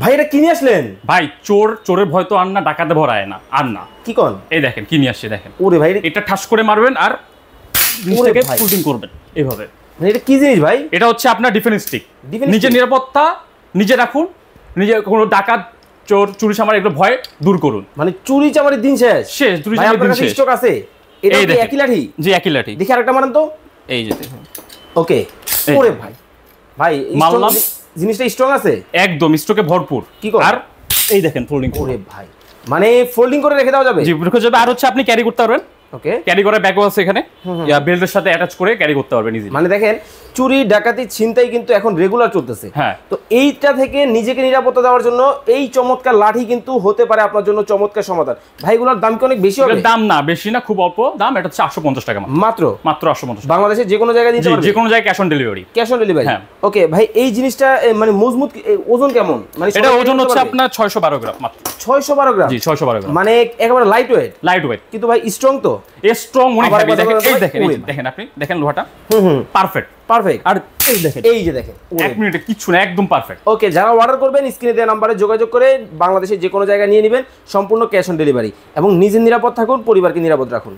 ভাই এটা কিনে আসলেন? ভাই চোরের ভয় তো আর না, ডাকাতে ভরায় না আর না। কি কোন? এই দেখেন কি নিয়ে আসছে দেখেন। ওরে ভাই এটা ঠাস করে মারবেন আর জিনিসটাকে ফুলটিং করবেন এইভাবে। এটা কি জিনিস ভাই? এটা হচ্ছে আপনার ডিফেন্স স্টিক। নিজের নিরাপত্তা নিজে রাখুন, নিজে কোনো ডাকাত চোর চুরি চামার এগুলো ভয় দূর করুন। মানে চুরি চামারের দিন শেষ। চুরি চামারের দিন শেষ। স্টক আছে? এটা কি একই লাঠি? জি একই লাঠি। দেখি আরেকটা মারেন তো। এই যে দেখুন। ওকে। ওরে ভাই ভাই জিনিসটা স্ট্রং আছে একদম, স্টকে ভরপুর। কি করে? আর এই দেখেন ফোল্ডিং। ওরে ভাই মানে ফোল্ডিং করে রেখে দেওয়া যাবে? জি রেখে যাবে। আর হচ্ছে আপনি ক্যারি করতে পারবেন। ওকে, ক্যারি করার ব্যাগও আছে এখানে, বেল্টের সাথে অ্যাটাচ করে ক্যারি করতে পারবেন ইজিলি। মানে দেখেন চুরি ডাকাতি ছিনতাই কিন্তু এখন রেগুলার চলতেছে। হ্যাঁ, তো এইটা থেকে নিজেকে নিরাপত্তা দেওয়ার জন্য এই চমৎকার লাঠি কিন্তু হতে পারে আপনার জন্য চমৎকার সমাধান। ভাইগুলোর দাম কি অনেক বেশি হবে? দাম না বেশি না, খুব অল্প দাম। এটা হচ্ছে 850 টাকা মাত্র। মাত্র 850। বাংলাদেশে যে কোনো জায়গায় দিতে পারবে? যে কোনো জায়গায় cash on delivery. Cash on delivery. হ্যাঁ। ওকে ভাই এই জিনিসটা মানে মজবুত, ওজন কেমন? মানে এটা ওজন হচ্ছে আপনার 612 গ্রাম মাত্র। 612 গ্রাম? জি 612 গ্রাম। মানে একেবারে লাইট ওয়েট। লাইট ওয়েট কিন্তু ভাই স্ট্রং তো? স্ট্রং অনেক হেভি। দেখেন এই দেখেন, এই দেখেন আপনি দেখেন লোহাটা পারফেক্ট পারফেক্ট। আর এই দেখেন, এই যে দেখেন 1 মিনিটে কিচ্ছু না, একদম পারফেক্ট। ওকে, যারা অর্ডার করবেন স্ক্রিনে দেওয়া নম্বরে যোগাযোগ করে বাংলাদেশের যে কোনো জায়গায় নিয়ে নেবেন, সম্পূর্ণ ক্যাশ অন ডেলিভারি। এবং নিজে নিরাপদ থাকুন, পরিবারকে নিরাপদ রাখুন।